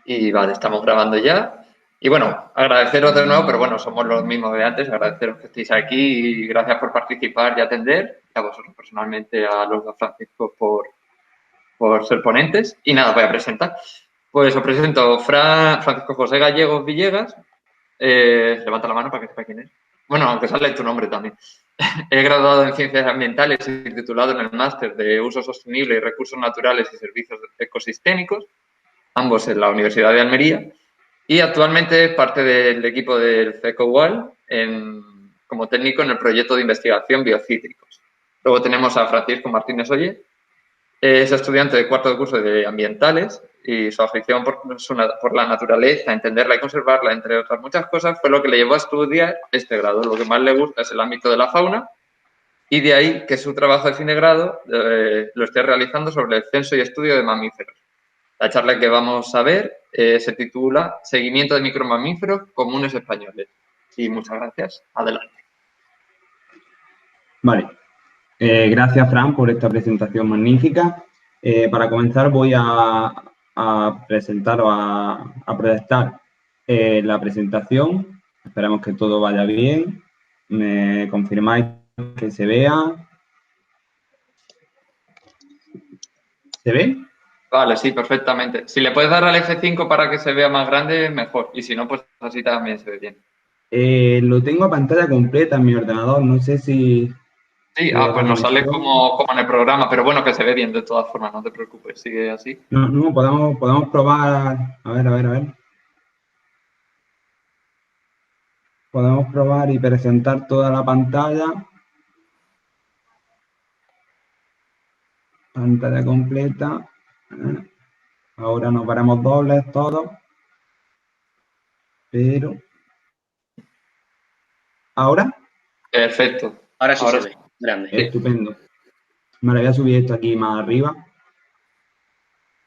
Y vale, estamos grabando ya. Y bueno, agradeceros de nuevo, pero bueno, somos los mismos de antes. Agradeceros que estéis aquí y gracias por participar y atender. Y a vosotros personalmente, a los dos Francisco por ser ponentes. Y nada, voy a presentar. Pues os presento Francisco José Gallegos Villegas. Levanta la mano para que sepa quién es. Bueno, aunque sale tu nombre también. He graduado en Ciencias Ambientales y titulado en el Máster de Uso Sostenible y Recursos Naturales y Servicios Ecosistémicos, ambos en la Universidad de Almería. Y actualmente parte del equipo del CECOWAL como técnico en el proyecto de investigación biocítricos. Luego tenemos a Francisco Martínez Oye. Es estudiante de cuarto de curso de ambientales y su afición por la naturaleza, entenderla y conservarla, entre otras muchas cosas, fue lo que le llevó a estudiar este grado. Lo que más le gusta es el ámbito de la fauna y de ahí que su trabajo de fin de grado lo esté realizando sobre el censo y estudio de mamíferos. La charla que vamos a ver se titula Seguimiento de micromamíferos comunes españoles. Y muchas gracias. Adelante. Vale. Gracias, Fran, por esta presentación magnífica. Para comenzar voy a presentar o a proyectar la presentación. Esperamos que todo vaya bien. ¿Me confirmáis que se vea? ¿Se ve? Vale, sí, perfectamente. Si le puedes dar al F5 para que se vea más grande, mejor. Y si no, pues así también se ve bien. Lo tengo a pantalla completa en mi ordenador. No sé si Sí, es pues la nos sale conexión. como en el programa, pero bueno, que se ve bien de todas formas, no te preocupes, sigue así. No, podemos probar. A ver. Podemos probar y presentar toda la pantalla. Pantalla completa. Ahora nos veremos dobles todos. Pero. ¿Ahora? Perfecto. Ahora sí se Sí. ve, grande. Estupendo. Vale, voy a subir esto aquí más arriba.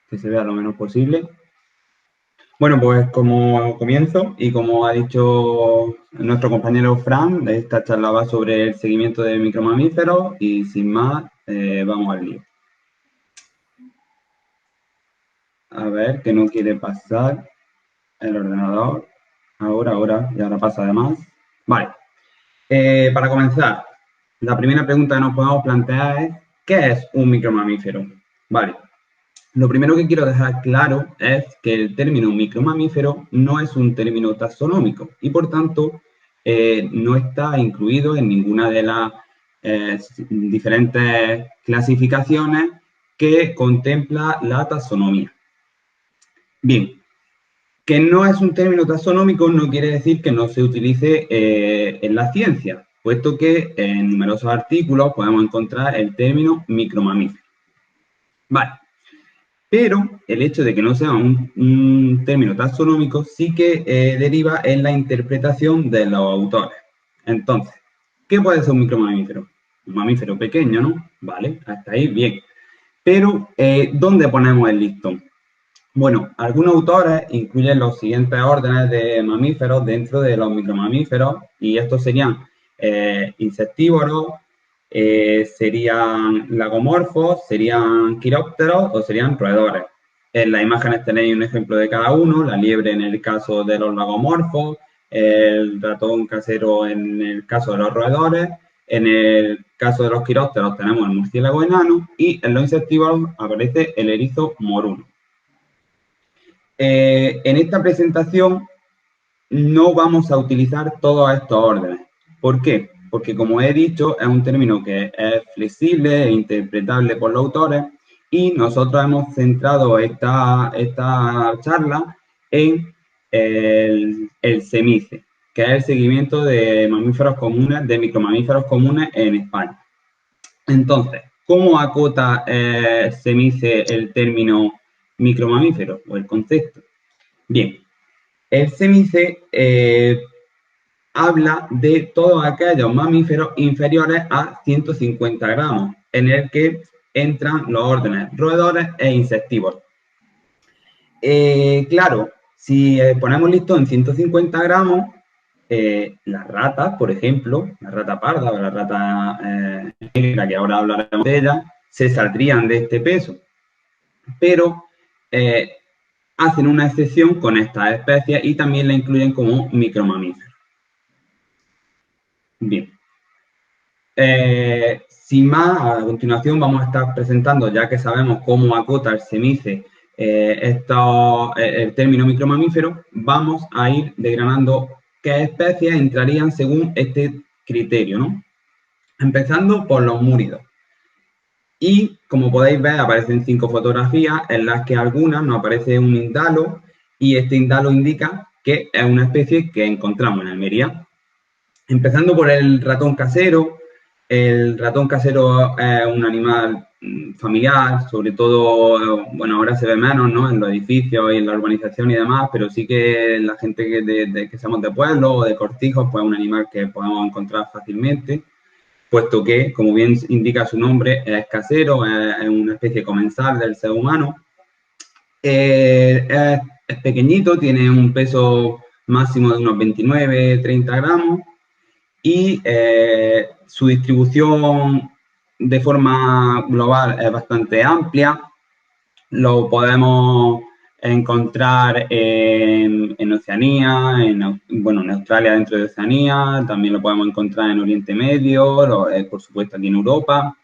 Que se vea lo menos posible. Bueno, pues como comienzo y como ha dicho nuestro compañero Fran, esta charla va sobre el seguimiento de micromamíferos y sin más, vamos al lío. A ver, que no quiere pasar el ordenador. Ahora, y ahora pasa además. Vale. Para comenzar, la primera pregunta que nos podemos plantear es, ¿qué es un micromamífero? Vale. Lo primero que quiero dejar claro es que el término micromamífero no es un término taxonómico y por tanto no está incluido en ninguna de las diferentes clasificaciones que contempla la taxonomía. Bien, que no es un término taxonómico no quiere decir que no se utilice en la ciencia, puesto que en numerosos artículos podemos encontrar el término micromamífero. Vale. Pero el hecho de que no sea un término taxonómico sí que deriva en la interpretación de los autores. Entonces, ¿qué puede ser un micromamífero? Un mamífero pequeño, ¿no? Vale, hasta ahí bien. Pero, ¿dónde ponemos el listón? Bueno, algunos autores incluyen los siguientes órdenes de mamíferos dentro de los micromamíferos y estos serían insectívoros, serían lagomorfos, serían quirópteros o serían roedores. En las imágenes tenéis un ejemplo de cada uno, la liebre en el caso de los lagomorfos, el ratón casero en el caso de los roedores, en el caso de los quirópteros tenemos el murciélago enano y en los insectívoros aparece el erizo moruno. En esta presentación no vamos a utilizar todos estos órdenes. ¿Por qué? Porque, como he dicho, es un término que es flexible e interpretable por los autores y nosotros hemos centrado esta charla en el SEMICE, que es el seguimiento de mamíferos comunes, de micromamíferos comunes en España. Entonces, ¿cómo acota SEMICE el término micromamífero o el concepto? Bien, el SEMICE habla de todos aquellos mamíferos inferiores a 150 gramos, en el que entran los órdenes roedores e insectívoros. Claro, si ponemos listo en 150 gramos, las ratas, por ejemplo, la rata parda o la rata negra, que ahora hablaremos de ella, se saldrían de este peso. Pero hacen una excepción con estas especies y también la incluyen como micromamíferos. Bien. Sin más, a continuación vamos a estar presentando, ya que sabemos cómo acota el CEMICE el término micromamífero, vamos a ir desgranando qué especies entrarían según este criterio, ¿no? Empezando por los múridos. Y como podéis ver, aparecen 5 fotografías en las que algunas nos aparece un indalo y este indalo indica que es una especie que encontramos en Almería. Empezando por el ratón casero. El ratón casero es un animal familiar, sobre todo, bueno, ahora se ve menos, ¿no? En los edificios y en la urbanización y demás, pero sí que la gente que somos de pueblo o de cortijos, pues es un animal que podemos encontrar fácilmente, puesto que, como bien indica su nombre, es casero, es una especie comensal del ser humano. Es pequeñito, tiene un peso máximo de unos 29-30 gramos y su distribución de forma global es bastante amplia. Lo podemos encontrar en Oceanía, bueno, en Australia dentro de Oceanía, también lo podemos encontrar en Oriente Medio, por supuesto aquí en Europa.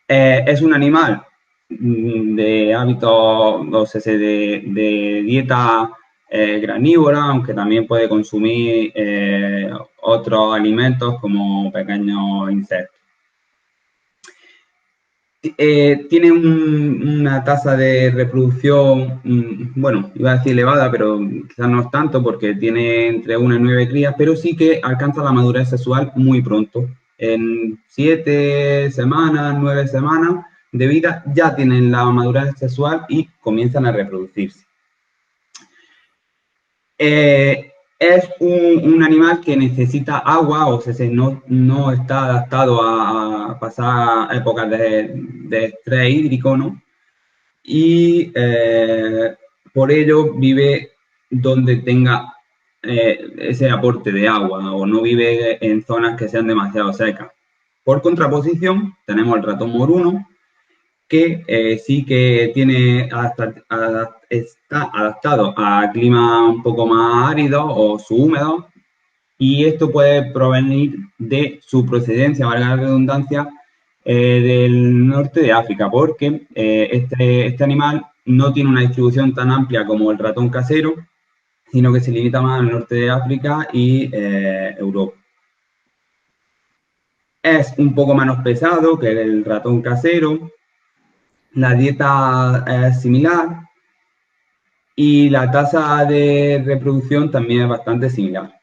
Es un animal de hábitos, o sea, de dieta granívora, aunque también puede consumir otros alimentos como pequeños insectos. Tiene una tasa de reproducción, bueno, iba a decir elevada, pero quizás no es tanto porque tiene entre 1 y 9 crías, pero sí que alcanza la madurez sexual muy pronto. En 7 semanas, 9 semanas de vida ya tienen la madurez sexual y comienzan a reproducirse. Es un animal que necesita agua, o sea, no está adaptado a pasar épocas de estrés hídrico, ¿no? Y por ello vive donde tenga ese aporte de agua o no vive en zonas que sean demasiado secas. Por contraposición, tenemos el ratón moruno, que sí que está adaptado a climas un poco más áridos o subhúmedos, y esto puede provenir de su procedencia, valga la redundancia, del norte de África, porque este animal no tiene una distribución tan amplia como el ratón casero, sino que se limita más al norte de África y Europa. Es un poco menos pesado que el ratón casero, la dieta es similar y la tasa de reproducción también es bastante similar.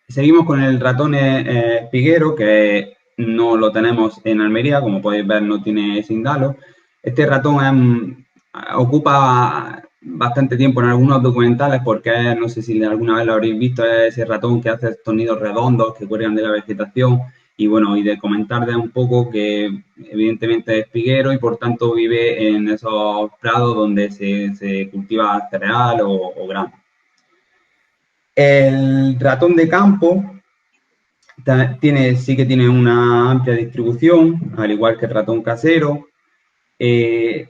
Seguimos con el ratón espiguero, que no lo tenemos en Almería, como podéis ver no tiene sindalo. Este ratón ocupa bastante tiempo en algunos documentales porque no sé si alguna vez lo habréis visto, es ese ratón que hace estos nidos redondos que cuelgan de la vegetación. Y bueno, y de comentar de un poco que evidentemente es espiguero y por tanto vive en esos prados donde se cultiva cereal o grano. El ratón de campo sí que tiene una amplia distribución, al igual que el ratón casero. El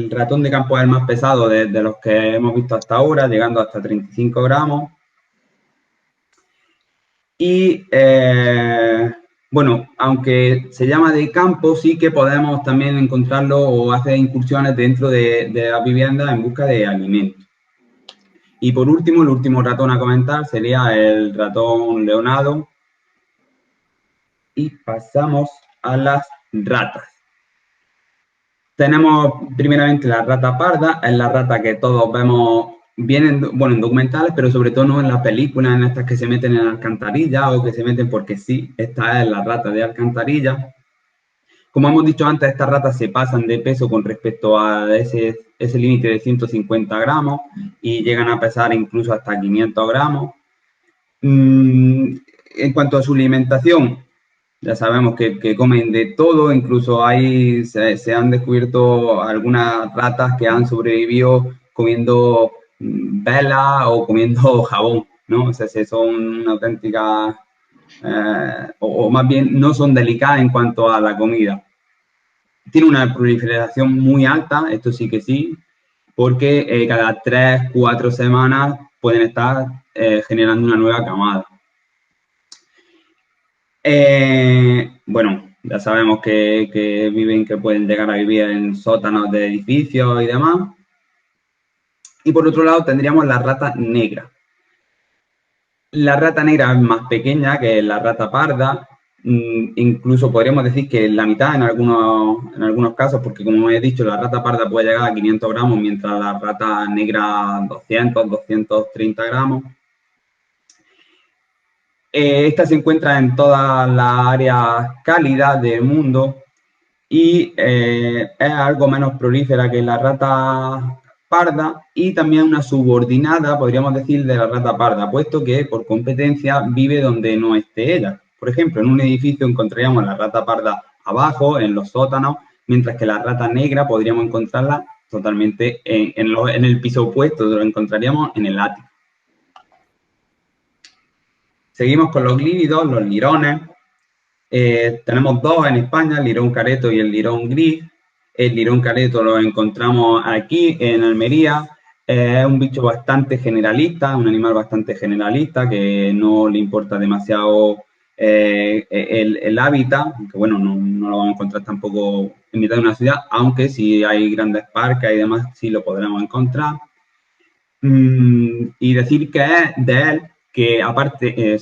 ratón de campo es el más pesado de los que hemos visto hasta ahora, llegando hasta 35 gramos. Y bueno, aunque se llama de campo, sí que podemos también encontrarlo o hacer incursiones dentro de las viviendas en busca de alimentos. Y por último, el último ratón a comentar sería el ratón leonado. Y pasamos a las ratas. Tenemos primeramente la rata parda, es la rata que todos vemos bien en documentales, pero sobre todo no en las películas, en estas que se meten en alcantarillas o que se meten porque sí, esta es la rata de alcantarilla. Como hemos dicho antes, estas ratas se pasan de peso con respecto a ese límite de 150 gramos y llegan a pesar incluso hasta 500 gramos. En cuanto a su alimentación, ya sabemos que comen de todo, incluso se han descubierto algunas ratas que han sobrevivido comiendo vela o comiendo jabón, ¿no? O sea, son auténticas, o más bien no son delicadas en cuanto a la comida. tiene una proliferación muy alta, esto sí que sí, porque cada 3, 4 semanas pueden estar generando una nueva camada. Bueno, ya sabemos que pueden llegar a vivir en sótanos de edificios y demás. Y por otro lado tendríamos la rata negra. La rata negra es más pequeña que la rata parda, incluso podríamos decir que la mitad en algunos casos, porque como he dicho, la rata parda puede llegar a 500 gramos, mientras la rata negra 200, 230 gramos. Esta se encuentra en todas las áreas cálidas del mundo y es algo menos prolífera que la rata parda y también una subordinada, podríamos decir, de la rata parda, puesto que por competencia vive donde no esté ella. Por ejemplo, en un edificio encontraríamos la rata parda abajo, en los sótanos, mientras que la rata negra podríamos encontrarla totalmente en el piso opuesto, lo encontraríamos en el ático. Seguimos con los lívidos, los lirones. Tenemos dos en España, el lirón careto y el lirón gris. El lirón careto lo encontramos aquí en Almería. Es un bicho bastante generalista, un animal bastante generalista que no le importa demasiado el hábitat, que bueno, no lo vamos a encontrar tampoco en mitad de una ciudad, aunque si hay grandes parques y demás sí lo podremos encontrar. Y decir que es de él, que aparte,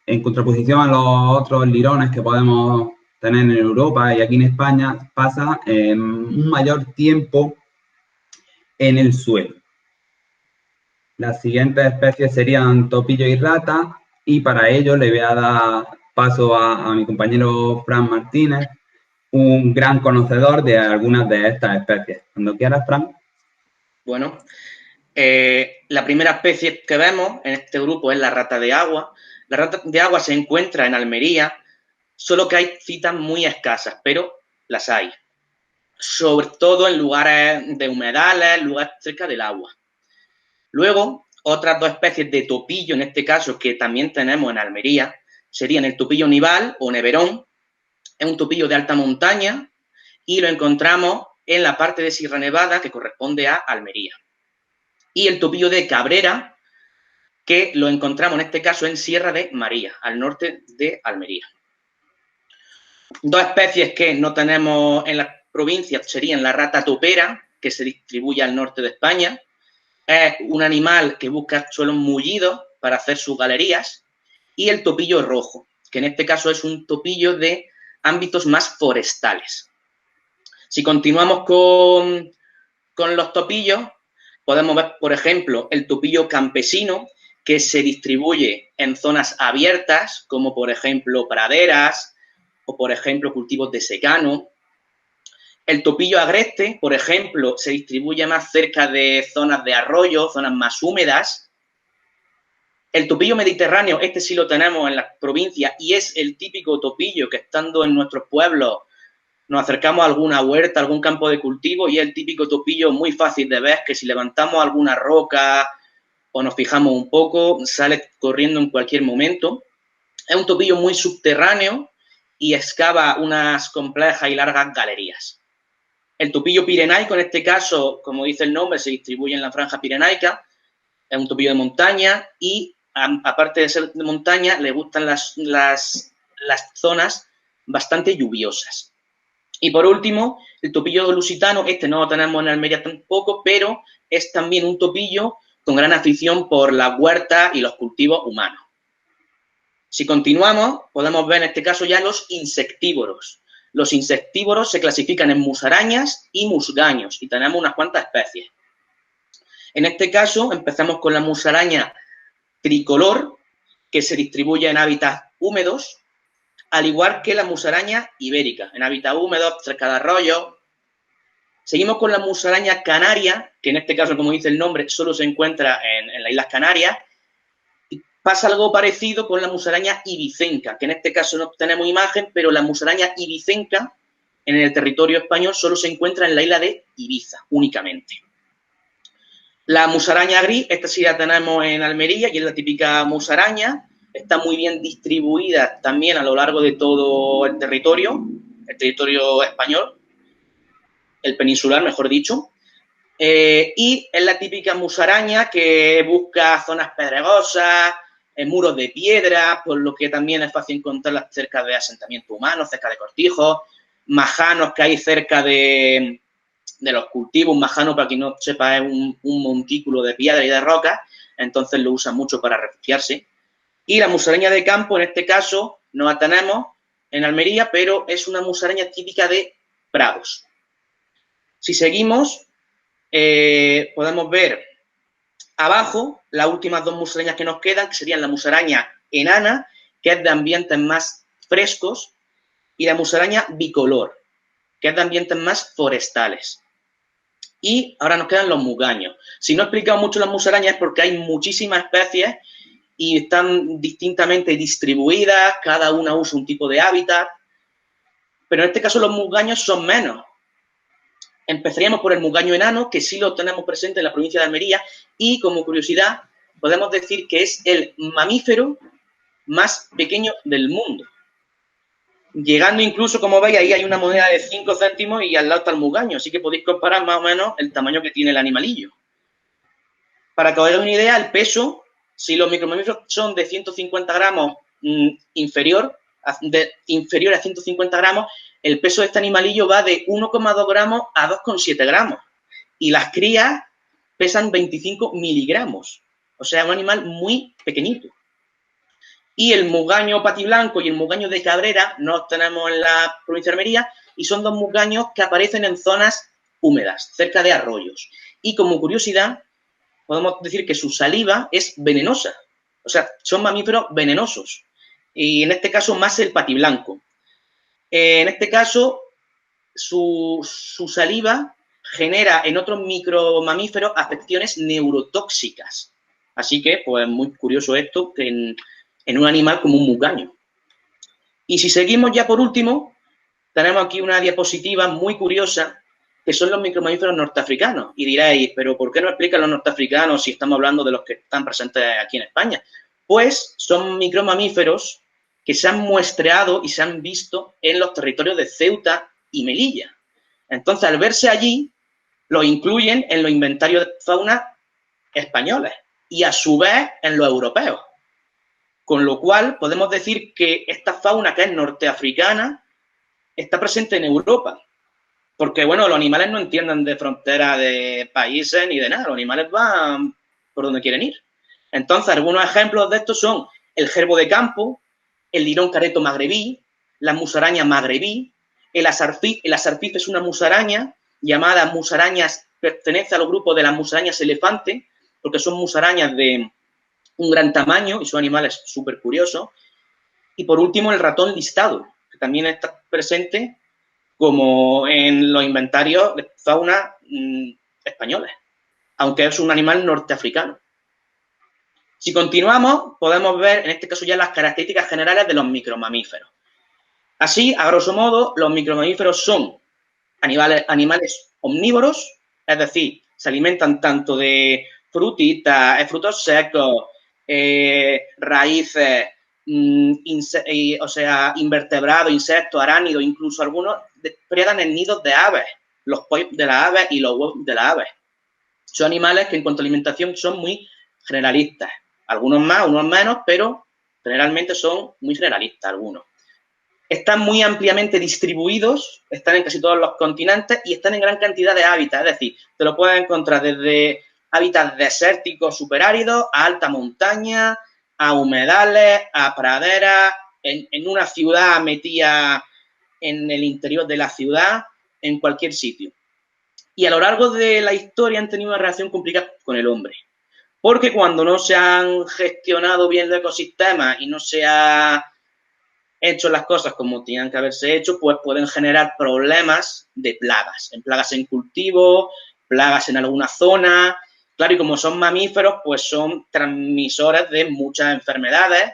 en contraposición a los otros lirones que podemos tener en Europa y aquí en España, pasa un mayor tiempo en el suelo. Las siguientes especies serían topillo y rata, y para ello le voy a dar paso a mi compañero Fran Martínez, un gran conocedor de algunas de estas especies. Cuando quieras, Fran. Bueno, la primera especie que vemos en este grupo es la rata de agua. La rata de agua se encuentra en Almería, solo que hay citas muy escasas, pero las hay. Sobre todo en lugares de humedales, lugares cerca del agua. Luego, otras dos especies de topillo, en este caso, que también tenemos en Almería, serían el topillo nival o neverón. Es un topillo de alta montaña y lo encontramos en la parte de Sierra Nevada que corresponde a Almería. Y el topillo de Cabrera, que lo encontramos en este caso en Sierra de María, al norte de Almería. Dos especies que no tenemos en las provincias serían la rata topera, que se distribuye al norte de España. Es un animal que busca suelos mullidos para hacer sus galerías. Y el topillo rojo, que en este caso es un topillo de ámbitos más forestales. Si continuamos con los topillos, podemos ver, por ejemplo, el topillo campesino, que se distribuye en zonas abiertas, como por ejemplo praderas o por ejemplo cultivos de secano. El topillo agreste, por ejemplo, se distribuye más cerca de zonas de arroyo, zonas más húmedas. El topillo mediterráneo, este sí lo tenemos en las provincias y es el típico topillo que estando en nuestros pueblos nos acercamos a alguna huerta, algún campo de cultivo y es el típico topillo muy fácil de ver, que si levantamos alguna roca o nos fijamos un poco, sale corriendo en cualquier momento. Es un topillo muy subterráneo y excava unas complejas y largas galerías. El topillo pirenaico, en este caso, como dice el nombre, se distribuye en la franja pirenaica. Es un topillo de montaña y, aparte de ser de montaña, le gustan las zonas bastante lluviosas. Y por último, el topillo lusitano, este no lo tenemos en Almería tampoco, pero es también un topillo con gran afición por las huertas y los cultivos humanos. Si continuamos, podemos ver en este caso ya los insectívoros. Los insectívoros se clasifican en musarañas y musgaños y tenemos unas cuantas especies. En este caso, empezamos con la musaraña tricolor, que se distribuye en hábitats húmedos, al igual que la musaraña ibérica, en hábitats húmedos, cerca de arroyos. Seguimos con la musaraña canaria, que en este caso, como dice el nombre, solo se encuentra en las Islas Canarias. Y pasa algo parecido con la musaraña ibicenca, que en este caso no tenemos imagen, pero la musaraña ibicenca en el territorio español solo se encuentra en la isla de Ibiza, únicamente. La musaraña gris, esta sí la tenemos en Almería y es la típica musaraña. Está muy bien distribuida también a lo largo de todo el territorio español. el peninsular, mejor dicho. Y es la típica musaraña que busca zonas pedregosas, muros de piedra, por lo que también es fácil encontrarlas cerca de asentamientos humanos, cerca de cortijos, majanos que hay cerca de los cultivos. Un majano, para quien no sepa, es un montículo de piedra y de roca, entonces lo usan mucho para refugiarse. Y la musaraña de campo, en este caso, no la tenemos en Almería, pero es una musaraña típica de prados. Si seguimos, podemos ver abajo las últimas dos musarañas que nos quedan, que serían la musaraña enana, que es de ambientes más frescos, y la musaraña bicolor, que es de ambientes más forestales. Y ahora nos quedan los mugaños. Si no he explicado mucho las musarañas es porque hay muchísimas especies y están distintamente distribuidas, cada una usa un tipo de hábitat, pero en este caso los mugaños son menos. Empezaríamos por el mugaño enano, que sí lo tenemos presente en la provincia de Almería, y como curiosidad podemos decir que es el mamífero más pequeño del mundo. Llegando incluso, como veis, ahí hay una moneda de 5 céntimos y al lado está el mugaño, así que podéis comparar más o menos el tamaño que tiene el animalillo. Para que os hagáis una idea, el peso, si los micromamíferos son de 150 gramos inferior a 150 gramos, el peso de este animalillo va de 1,2 gramos a 2,7 gramos. Y las crías pesan 25 miligramos. O sea, un animal muy pequeñito. Y el mugaño patiblanco y el mugaño de Cabrera no los tenemos en la provincia de Almería y son dos mugaños que aparecen en zonas húmedas, cerca de arroyos. Y como curiosidad, podemos decir que su saliva es venenosa. O sea, son mamíferos venenosos. Y en este caso más el patiblanco. En este caso, su saliva genera en otros micromamíferos afecciones neurotóxicas. Así que, pues, muy curioso esto que en un animal como un mugaño. Y si seguimos ya por último, tenemos aquí una diapositiva muy curiosa, que son los micromamíferos norteafricanos. Y diréis, ¿pero por qué no explican los norteafricanos si estamos hablando de los que están presentes aquí en España? Pues son micromamíferos que se han muestreado y se han visto en los territorios de Ceuta y Melilla. Entonces, al verse allí, los incluyen en los inventarios de fauna españoles y, a su vez, en los europeos. Con lo cual, podemos decir que esta fauna, que es norteafricana, está presente en Europa. Porque, bueno, los animales no entienden de frontera de países ni de nada. Los animales van por donde quieren ir. Entonces, algunos ejemplos de estos son el gerbo de campo, el lirón careto magrebí, la musaraña magrebí, el asarfif. El asarfif es una musaraña llamada musarañas, pertenece al grupo de las musarañas elefante, porque son musarañas de un gran tamaño y son animales súper curiosos. Y por último, el ratón listado, que también está presente como en los inventarios de fauna españoles, aunque es un animal norteafricano. Si continuamos, podemos ver, en este caso, ya las características generales de los micromamíferos. Así, a grosso modo, los micromamíferos son animales omnívoros, es decir, se alimentan tanto de frutitas, frutos secos, raíces, o sea, invertebrados, insectos, arácnidos, incluso algunos depredan en nidos de aves, los pollos de las aves y los huevos de las aves. Son animales que en cuanto a alimentación son muy generalistas. Algunos más, unos menos, pero generalmente son muy generalistas algunos. Están muy ampliamente distribuidos, están en casi todos los continentes y están en gran cantidad de hábitats. Es decir, te lo puedes encontrar desde hábitats desérticos superáridos a alta montaña, a humedales, a praderas, en una ciudad metida en el interior de la ciudad, en cualquier sitio. Y a lo largo de la historia han tenido una relación complicada con el hombre. Porque cuando no se han gestionado bien los ecosistemas y no se ha hecho las cosas como tenían que haberse hecho, pues pueden generar problemas de plagas. Plagas en cultivo, plagas en alguna zona. Claro, y como son mamíferos, pues son transmisores de muchas enfermedades.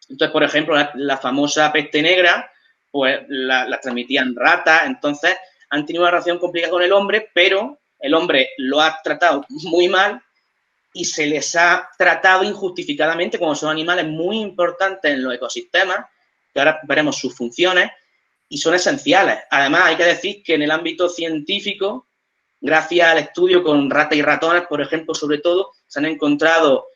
Entonces, por ejemplo, la famosa peste negra, pues la transmitían ratas. Entonces, han tenido una relación complicada con el hombre, pero el hombre lo ha tratado muy mal y se les ha tratado injustificadamente, como son animales muy importantes en los ecosistemas, que ahora veremos sus funciones, y son esenciales. Además, hay que decir que en el ámbito científico, gracias al estudio con ratas y ratones, por ejemplo, sobre todo, se han encontrado,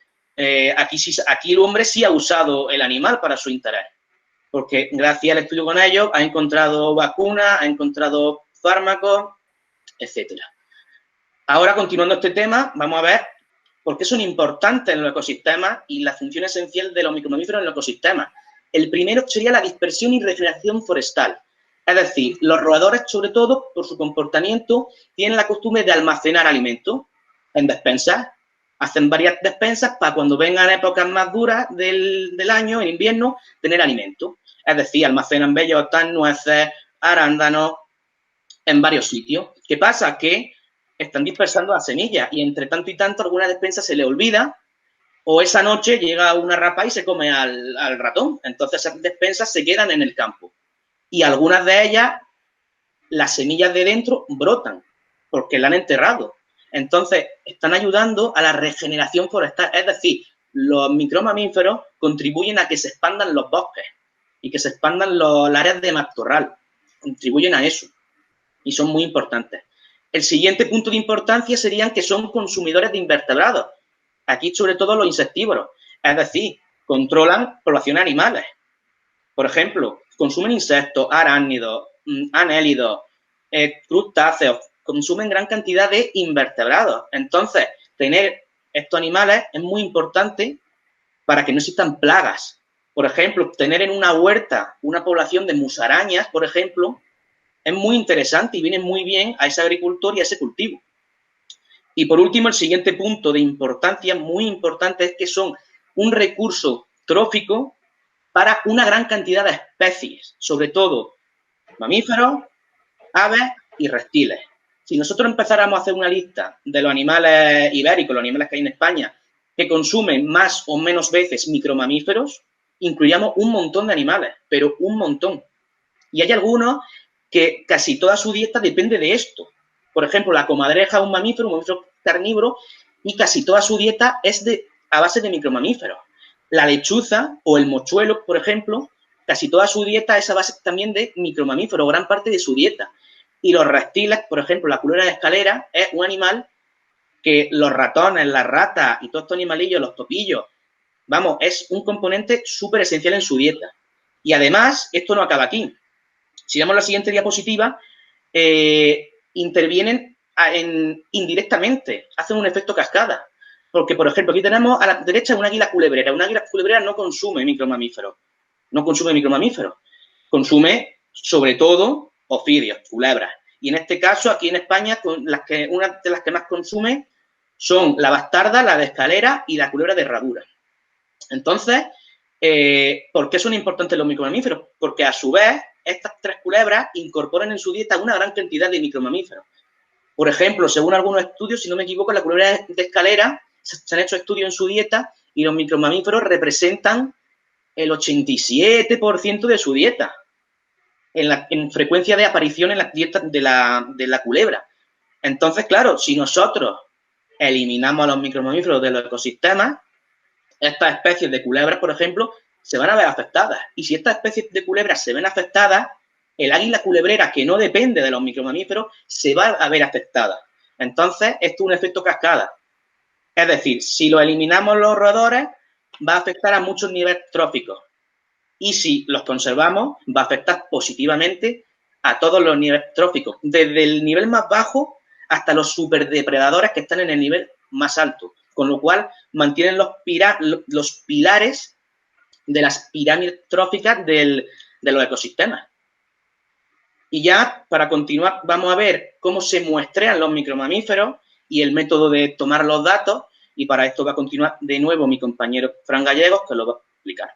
aquí el hombre sí ha usado el animal para su interés, porque gracias al estudio con ellos ha encontrado vacunas, ha encontrado fármacos, etcétera. Ahora, continuando este tema, vamos a ver por qué son importantes en los ecosistemas y la función esencial de los micromamíferos en los ecosistemas. El primero sería la dispersión y regeneración forestal. Es decir, los roedores, sobre todo, por su comportamiento, tienen la costumbre de almacenar alimentos en despensas. Hacen varias despensas para cuando vengan épocas más duras del año, en invierno, tener alimento. Es decir, almacenan bellotas, nueces, arándanos, en varios sitios. ¿Qué pasa? Que están dispersando las semillas y entre tanto y tanto alguna despensa se le olvida o esa noche llega una rapa y se come al ratón. Entonces esas despensas se quedan en el campo. Y algunas de ellas, las semillas de dentro brotan porque la han enterrado. Entonces, están ayudando a la regeneración forestal. Es decir, los micromamíferos contribuyen a que se expandan los bosques y que se expandan las áreas de matorral. Contribuyen a eso y son muy importantes. El siguiente punto de importancia serían que son consumidores de invertebrados. Aquí, sobre todo, los insectívoros. Es decir, controlan poblaciones animales. Por ejemplo, consumen insectos, arácnidos, anélidos, crustáceos, consumen gran cantidad de invertebrados. Entonces, tener estos animales es muy importante para que no existan plagas. Por ejemplo, tener en una huerta una población de musarañas, por ejemplo, es muy interesante y viene muy bien a ese agricultor y a ese cultivo. Y por último, el siguiente punto de importancia, muy importante, es que son un recurso trófico para una gran cantidad de especies, sobre todo mamíferos, aves y reptiles. Si nosotros empezáramos a hacer una lista de los animales ibéricos, los animales que hay en España, que consumen más o menos veces micromamíferos, incluíamos un montón de animales, pero un montón. Y hay algunos que casi toda su dieta depende de esto. Por ejemplo, la comadreja es un mamífero carnívoro, y casi toda su dieta es a base de micromamíferos. La lechuza o el mochuelo, por ejemplo, casi toda su dieta es a base también de micromamíferos, gran parte de su dieta. Y los reptiles, por ejemplo, la culebra de escalera es un animal que los ratones, las ratas y todos estos animalillos, los topillos, vamos, es un componente súper esencial en su dieta. Y además, esto no acaba aquí. Si vemos la siguiente diapositiva, intervienen indirectamente, hacen un efecto cascada. Porque, por ejemplo, aquí tenemos a la derecha una águila culebrera. Una águila culebrera no consume micromamíferos. No consume micromamíferos. Consume, sobre todo, ofidios, culebras. Y en este caso, aquí en España, una de las que más consume son la bastarda, la de escalera y la culebra de herradura. Entonces, ¿por qué son importantes los micromamíferos? Porque, a su vez, estas tres culebras incorporan en su dieta una gran cantidad de micromamíferos. Por ejemplo, según algunos estudios, si no me equivoco, la culebra de escalera, se han hecho estudios en su dieta y los micromamíferos representan el 87% de su dieta en frecuencia de aparición en la dieta de la culebra. Entonces, claro, si nosotros eliminamos a los micromamíferos de los ecosistemas, estas especies de culebras, por ejemplo, se van a ver afectadas. Y si estas especies de culebras se ven afectadas, el águila culebrera, que no depende de los micromamíferos, se va a ver afectada. Entonces, esto es un efecto cascada. Es decir, si lo eliminamos los roedores, va a afectar a muchos niveles tróficos. Y si los conservamos, va a afectar positivamente a todos los niveles tróficos, desde el nivel más bajo hasta los superdepredadores que están en el nivel más alto. Con lo cual, mantienen los pilares de las pirámides tróficas de los ecosistemas. Y ya, para continuar, vamos a ver cómo se muestrean los micromamíferos y el método de tomar los datos. Y para esto va a continuar de nuevo mi compañero Fran Gallegos, que lo va a explicar.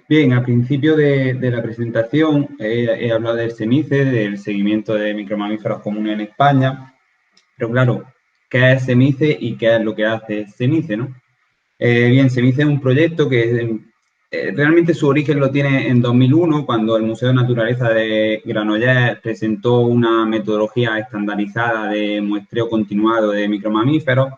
Bien, al principio de la presentación he hablado del CEMICE, del seguimiento de micromamíferos comunes en España. Pero claro, ¿qué es CEMICE y qué es lo que hace CEMICE, no? Bien, CEMICE es un proyecto que realmente su origen lo tiene en 2001, cuando el Museo de Naturaleza de Granollers presentó una metodología estandarizada de muestreo continuado de micromamíferos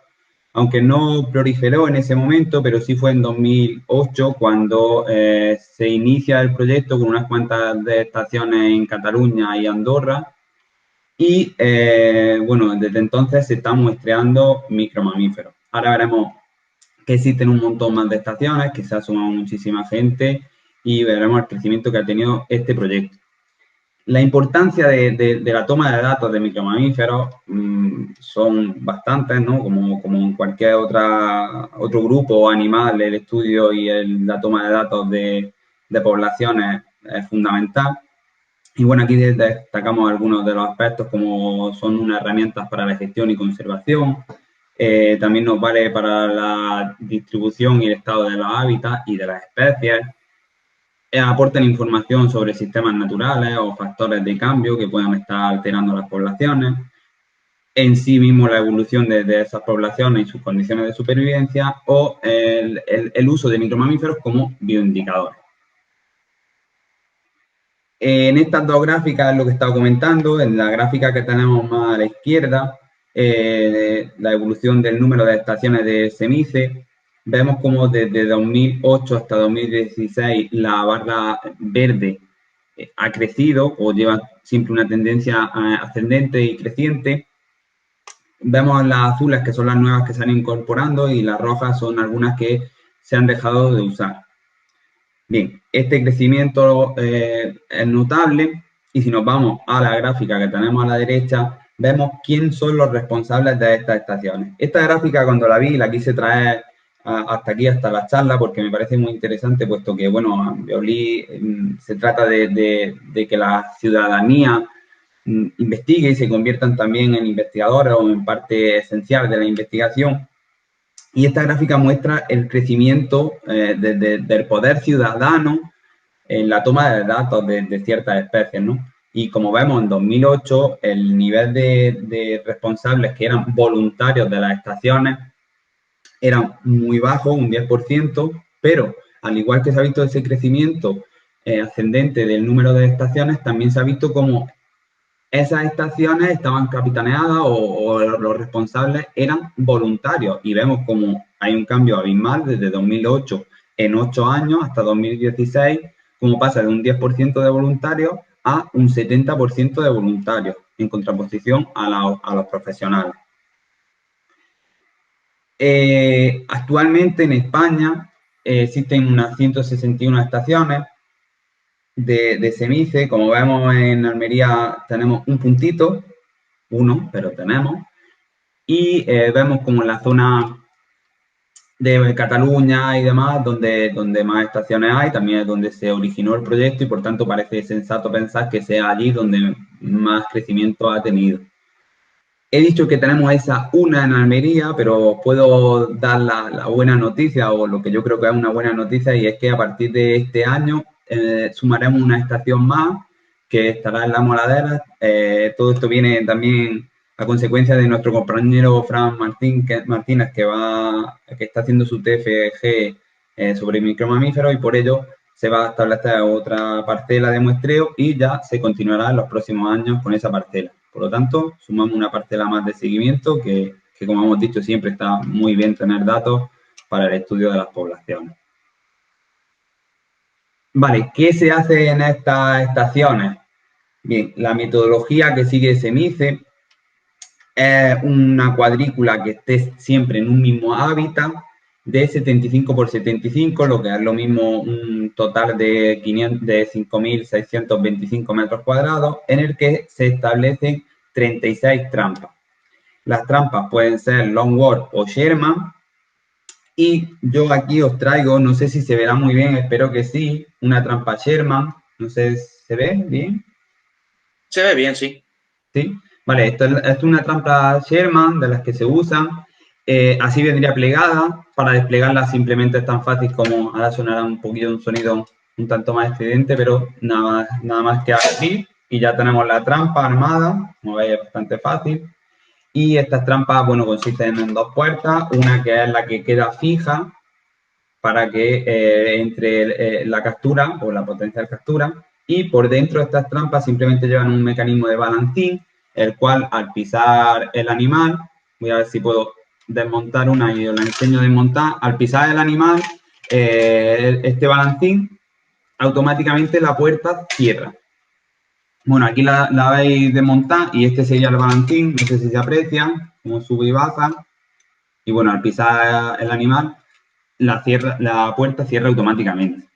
aunque no proliferó en ese momento, pero sí fue en 2008 cuando se inicia el proyecto con unas cuantas de estaciones en Cataluña y Andorra. Y bueno, desde entonces se están muestreando micromamíferos. Ahora veremos que existen un montón más de estaciones, que se ha sumado muchísima gente y veremos el crecimiento que ha tenido este proyecto. La importancia de la toma de datos de micromamíferos son bastantes, ¿no? Como en cualquier otro grupo animal, el estudio y la toma de datos de poblaciones es fundamental. Y bueno, aquí destacamos algunos de los aspectos como son unas herramientas para la gestión y conservación. También nos vale para la distribución y el estado de los hábitats y de las especies. Aportan información sobre sistemas naturales o factores de cambio que puedan estar alterando las poblaciones. En sí mismo la evolución de esas poblaciones y sus condiciones de supervivencia o el uso de micromamíferos como bioindicadores. En estas dos gráficas, lo que he estado comentando, en la gráfica que tenemos más a la izquierda, la evolución del número de estaciones de SEMICE, vemos como desde 2008 hasta 2016 la barra verde ha crecido o lleva siempre una tendencia ascendente y creciente. Vemos las azules que son las nuevas que se han incorporando y las rojas son algunas que se han dejado de usar. Bien, este crecimiento es notable y si nos vamos a la gráfica que tenemos a la derecha, vemos quién son los responsables de estas estaciones. Esta gráfica cuando la vi la quise traer hasta aquí, hasta la charla, porque me parece muy interesante, puesto que, bueno, se trata de que la ciudadanía investigue y se conviertan también en investigadores o en parte esencial de la investigación. Y esta gráfica muestra el crecimiento del poder ciudadano en la toma de datos de ciertas especies, ¿no? Y como vemos, en 2008 el nivel de responsables que eran voluntarios de las estaciones era muy bajo, un 10%, pero al igual que se ha visto ese crecimiento ascendente del número de estaciones, también se ha visto como esas estaciones estaban capitaneadas o los responsables eran voluntarios y vemos como hay un cambio abismal desde 2008 en 8 años hasta 2016, como pasa de un 10% de voluntarios a un 70% de voluntarios, en contraposición a los profesionales. Actualmente en España existen unas 161 estaciones de SEMICE. Como vemos en Almería tenemos un puntito, uno, pero tenemos, y vemos como en la zona de Cataluña y demás, donde más estaciones hay, también es donde se originó el proyecto y por tanto parece sensato pensar que sea allí donde más crecimiento ha tenido. He dicho que tenemos esa una en Almería, pero puedo dar la buena noticia o lo que yo creo que es una buena noticia y es que a partir de este año sumaremos una estación más que estará en La Moladera. Todo esto viene también a consecuencia de nuestro compañero Fran Martínez que está haciendo su TFG sobre micromamíferos y por ello se va a establecer otra parcela de muestreo y ya se continuará en los próximos años con esa parcela. Por lo tanto, sumamos una parcela más de seguimiento que como hemos dicho, siempre está muy bien tener datos para el estudio de las poblaciones. Vale, ¿qué se hace en estas estaciones? Bien, la metodología que sigue SEMICE es una cuadrícula que esté siempre en un mismo hábitat de 75 por 75, lo que es lo mismo un total de 5.625 metros cuadrados, en el que se establecen 36 trampas. Las trampas pueden ser Longworth o Sherman, y yo aquí os traigo, no sé si se verá muy bien, espero que sí, una trampa Sherman, no sé, ¿se ve bien? Se ve bien, sí. Sí, vale, esto es una trampa Sherman de las que se usan, así vendría plegada. Para desplegarla simplemente es tan fácil como, ahora sonará un poquito un sonido un tanto más estridente, pero nada más que aquí y ya tenemos la trampa armada, como veis es bastante fácil. Y estas trampas, bueno, consisten en dos puertas, una que es la que queda fija para que entre la captura o la potencial captura, y por dentro de estas trampas simplemente llevan un mecanismo de balancín, el cual al pisar el animal, voy a ver si puedo desmontar una y os la enseño a desmontar. Al pisar el animal, este balancín, automáticamente la puerta cierra. Bueno, aquí la veis desmontar y este sería el balancín, no sé si se aprecia, como sube y baja. Y bueno, al pisar el animal, la puerta cierra automáticamente.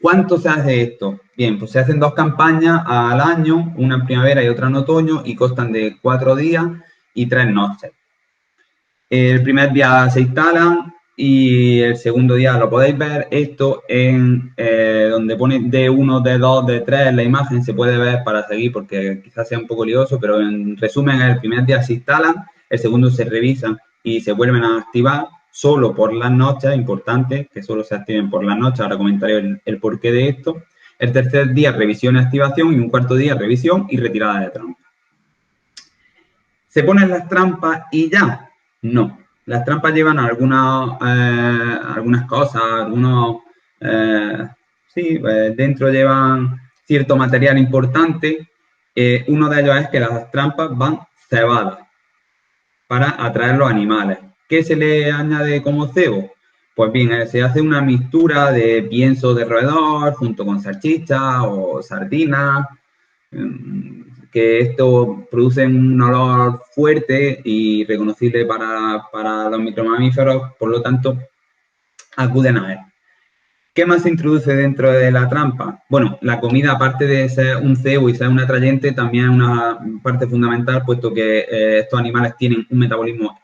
¿Cuánto se hace esto? Bien, pues se hacen 2 campañas al año, una en primavera y otra en otoño, y constan de 4 días y 3 noches. El primer día se instalan y el segundo día lo podéis ver. Esto en donde pone D1, D2, D3 en la imagen se puede ver para seguir porque quizás sea un poco lioso, pero en resumen el primer día se instalan, el segundo se revisan y se vuelven a activar solo por las noches, importante que solo se activen por las noches, ahora comentaré el porqué de esto. El tercer día revisión y activación y un cuarto día revisión y retirada de trampas. ¿Se ponen las trampas y ya? No. Las trampas llevan algunas cosas, dentro llevan cierto material importante. Uno de ellos es que las trampas van cebadas para atraer los animales. ¿Qué se le añade como cebo? Pues bien, se hace una mixtura de pienso de roedor junto con salchicha o sardinas, que esto produce un olor fuerte y reconocible para los micromamíferos, por lo tanto, acuden a él. ¿Qué más se introduce dentro de la trampa? Bueno, la comida, aparte de ser un cebo y ser un atrayente, también es una parte fundamental, puesto que estos animales tienen un metabolismo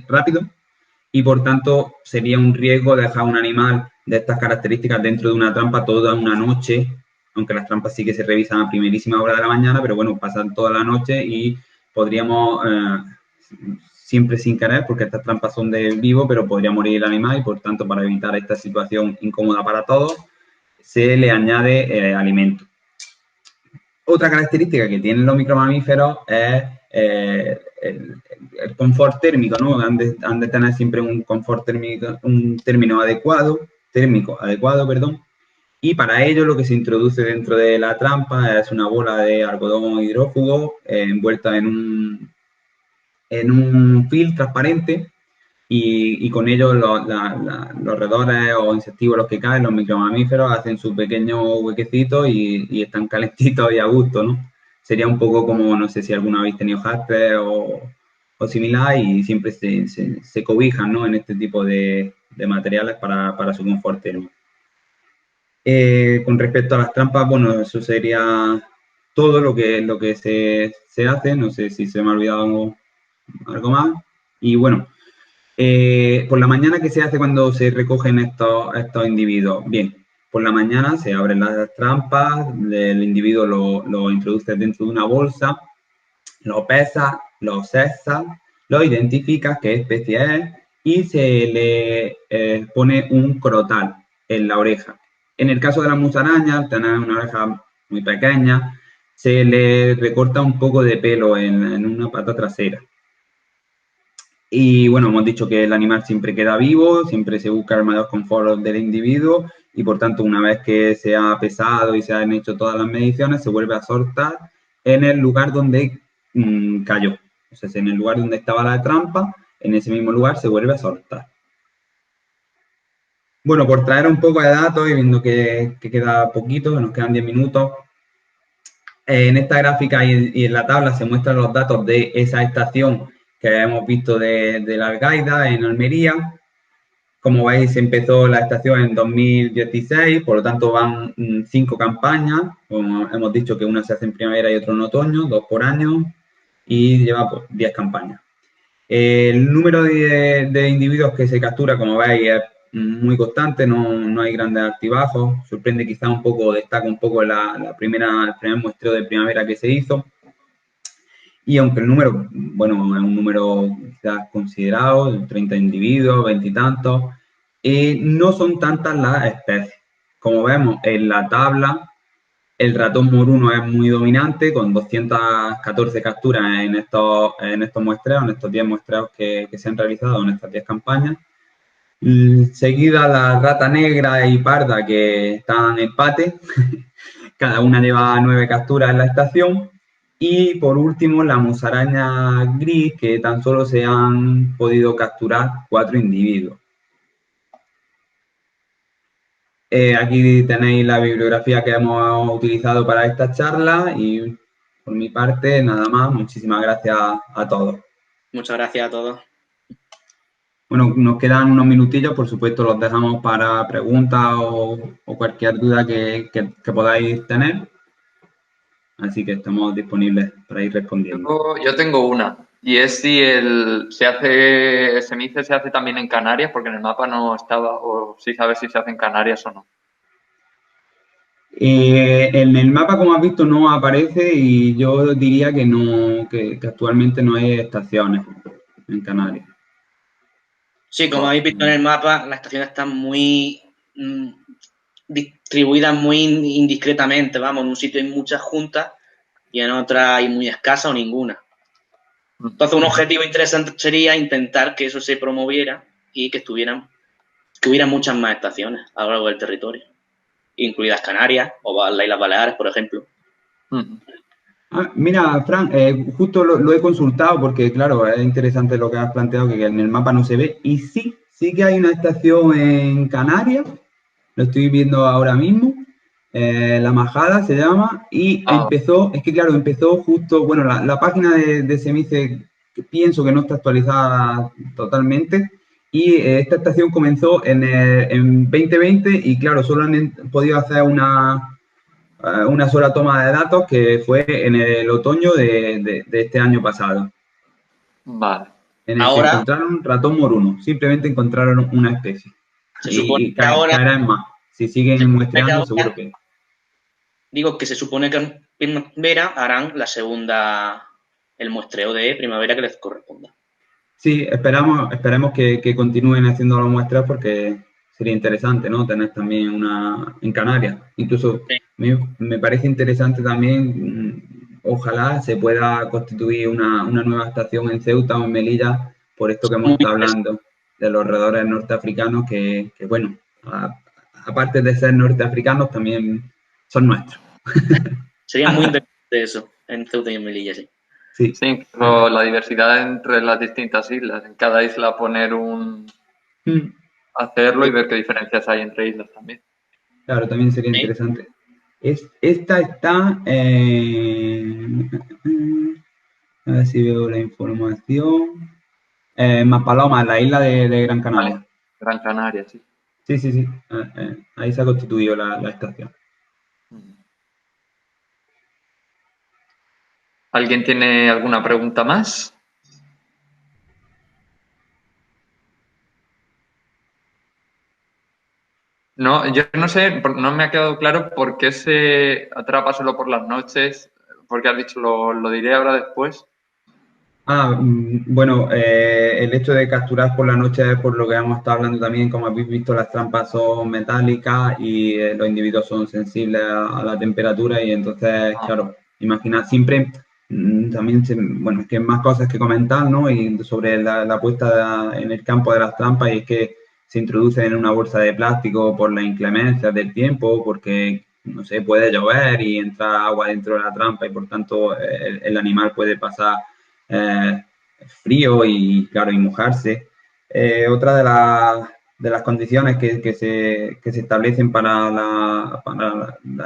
rápido y, por tanto, sería un riesgo dejar un animal de estas características dentro de una trampa toda una noche, aunque las trampas sí que se revisan a primerísima hora de la mañana, pero bueno, pasan toda la noche y podríamos, siempre sin querer, porque estas trampas son de vivo, pero podría morir el animal y por tanto para evitar esta situación incómoda para todos, se le añade alimento. Otra característica que tienen los micromamíferos es el confort térmico, ¿no? Han de tener siempre un confort térmico, un término térmico adecuado, perdón. Y para ello lo que se introduce dentro de la trampa es una bola de algodón hidrófugo envuelta en un film transparente y con ello los roedores o insectívores que caen, los micromamíferos, hacen su pequeño huequecito y están calentitos y a gusto, ¿no? Sería un poco como, no sé si alguna habéis tenido jastres o similar y siempre se cobijan, ¿no? En este tipo de materiales para su confort térmico. Con respecto a las trampas, bueno, eso sería todo lo que se hace. No sé si se me ha olvidado algo más. Y bueno, por la mañana, ¿qué se hace cuando se recogen estos individuos? Bien, por la mañana se abren las trampas, el individuo lo introduce dentro de una bolsa, lo pesa, lo cesa, lo identifica, qué especie es, y se le pone un crotal en la oreja. En el caso de las musarañas, al tener una oreja muy pequeña, se le recorta un poco de pelo en una pata trasera. Y bueno, hemos dicho que el animal siempre queda vivo, siempre se busca el mayor confort del individuo y por tanto una vez que se ha pesado y se han hecho todas las mediciones, se vuelve a soltar en el lugar donde cayó. O sea, en el lugar donde estaba la trampa, en ese mismo lugar se vuelve a soltar. Bueno, por traer un poco de datos y viendo que queda poquito, que nos quedan 10 minutos, en esta gráfica y en la tabla se muestran los datos de esa estación que hemos visto de la Algaida en Almería. Como veis, empezó la estación en 2016, por lo tanto van 5 campañas. Como hemos dicho que una se hace en primavera y otra en otoño, 2 por año, y lleva pues, 10 campañas. El número de individuos que se captura, como veis, es muy constante, no hay grandes altibajos. Sorprende quizá un poco, destaca un poco el primer muestreo de primavera que se hizo. Y aunque el número, bueno, es un número quizás considerado, 30 individuos, 20 y tantos, no son tantas las especies. Como vemos en la tabla, el ratón moruno es muy dominante, con 214 capturas en estos muestreos, en estos 10 muestreos que se han realizado en estas 10 campañas. Seguida la rata negra y parda, que están en empate, cada una lleva 9 capturas en la estación. Y por último, la musaraña gris, que tan solo se han podido capturar 4 individuos. Aquí tenéis la bibliografía que hemos utilizado para esta charla y por mi parte, nada más. Muchísimas gracias a todos. Muchas gracias a todos. Bueno, nos quedan unos minutillos, por supuesto los dejamos para preguntas o cualquier duda que podáis tener. Así que estamos disponibles para ir respondiendo. Yo tengo una, y es si Semice se hace también en Canarias, porque en el mapa no estaba, o si sabes si se hace en Canarias o no. En el mapa, como has visto, no aparece y yo diría que no, que actualmente no hay estaciones en Canarias. Sí, como habéis visto en el mapa, las estaciones están muy distribuidas muy indiscretamente, vamos, en un sitio hay muchas juntas y en otra hay muy escasa o ninguna. Entonces, un objetivo interesante sería intentar que eso se promoviera y que hubiera muchas más estaciones a lo largo del territorio, incluidas Canarias o las Islas Baleares, por ejemplo. Mira, Fran, justo lo he consultado porque, claro, es interesante lo que has planteado, que en el mapa no se ve. Y sí que hay una estación en Canarias, lo estoy viendo ahora mismo, La Majada se llama, y empezó, es que claro, empezó justo, bueno, la página de Semice pienso que no está actualizada totalmente, y esta estación comenzó en 2020 y claro, solo han podido hacer una sola toma de datos que fue en el otoño de este año pasado. Vale. En el que Ahora encontraron ratón moruno, simplemente encontraron una especie. se supone Y que ahora caerán más. Si siguen muestreando, seguro que. digo que se supone que en primavera harán el muestreo de primavera que les corresponda. Sí, esperemos que continúen haciendo las muestras porque sería interesante, ¿no? Tener también una en Canarias. Incluso Sí. me parece interesante también, ojalá se pueda constituir una nueva estación en Ceuta o en Melilla, por esto que hemos estado hablando de los roedores norteafricanos, que bueno, aparte de ser norteafricanos, también son nuestros. Sería muy interesante eso en Ceuta y en Melilla, sí. Sí. Sí, incluso la diversidad entre las distintas islas. En cada isla hacerlo y ver qué diferencias hay entre islas también. Claro, también sería ¿Sí? interesante. Esta está. A ver si veo la información. Maspalomas, la isla de Gran Canaria. Gran Canaria, sí. Sí. Ahí se ha constituido la estación. ¿Alguien tiene alguna pregunta más? No, yo no sé, no me ha quedado claro por qué se atrapa solo por las noches, porque has dicho lo diré ahora después. Bueno, el hecho de capturar por la noche es por lo que hemos estado hablando también, como habéis visto, las trampas son metálicas y los individuos son sensibles a la temperatura y entonces, claro, imagina, siempre también, bueno, es que hay más cosas que comentar, ¿no? Y sobre la puesta en el campo de las trampas y es que se introducen en una bolsa de plástico por la inclemencia del tiempo, porque, no sé, puede llover y entra agua dentro de la trampa y por tanto el animal puede pasar frío y, claro, y mojarse. Otra de las condiciones que se establecen para la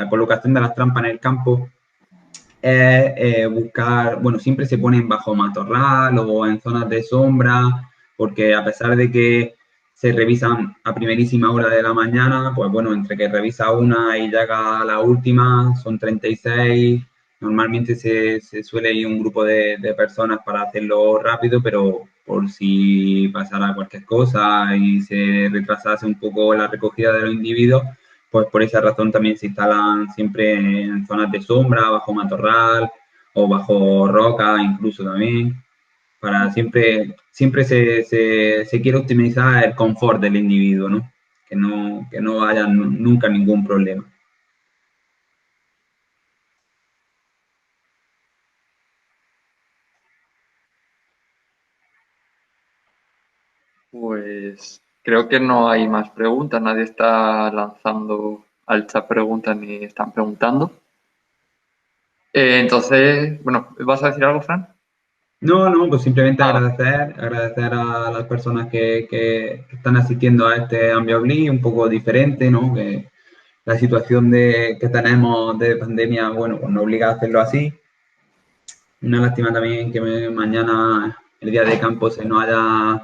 colocación de las trampas en el campo es buscar, bueno, siempre se ponen bajo matorral o en zonas de sombra, porque a pesar de que se revisan a primerísima hora de la mañana, pues bueno, entre que revisa una y llega la última, son 36. Normalmente se suele ir un grupo de personas para hacerlo rápido, pero por si pasara cualquier cosa y se retrasase un poco la recogida de los individuos, pues por esa razón también se instalan siempre en zonas de sombra, bajo matorral o bajo roca incluso también, para siempre se quiere optimizar el confort del individuo, ¿no? Que no haya nunca ningún problema. Pues creo que no hay más preguntas, nadie está lanzando al chat preguntas ni están preguntando. Entonces, bueno, ¿vas a decir algo, Fran? No, pues simplemente Ah, agradecer a las personas que están asistiendo a este Ambiobli, un poco diferente, ¿no? Que la situación que tenemos de pandemia, bueno, pues nos obliga a hacerlo así. Una lástima también que mañana, el día de campo, se nos haya,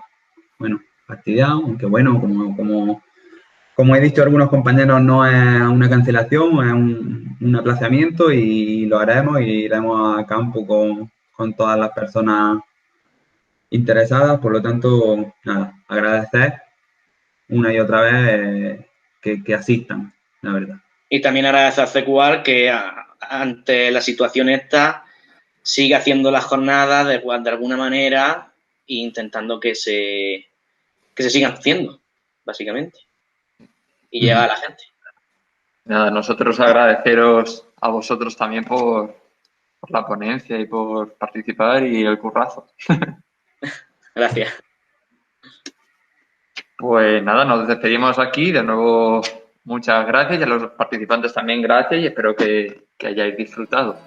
bueno, fastidiado, aunque bueno, como he dicho a algunos compañeros, no es una cancelación, es un aplazamiento y lo haremos y iremos a campo con todas las personas interesadas. Por lo tanto, nada, agradecer una y otra vez que asistan, la verdad. Y también agradecer a CQR que ante la situación esta sigue haciendo las jornadas de alguna manera e intentando que se sigan haciendo, básicamente, y llegar a la gente. Nada, nosotros agradeceros a vosotros también por la ponencia y por participar y el currazo. Gracias. Pues nada, nos despedimos aquí. De nuevo, muchas gracias y a los participantes también gracias y espero que hayáis disfrutado.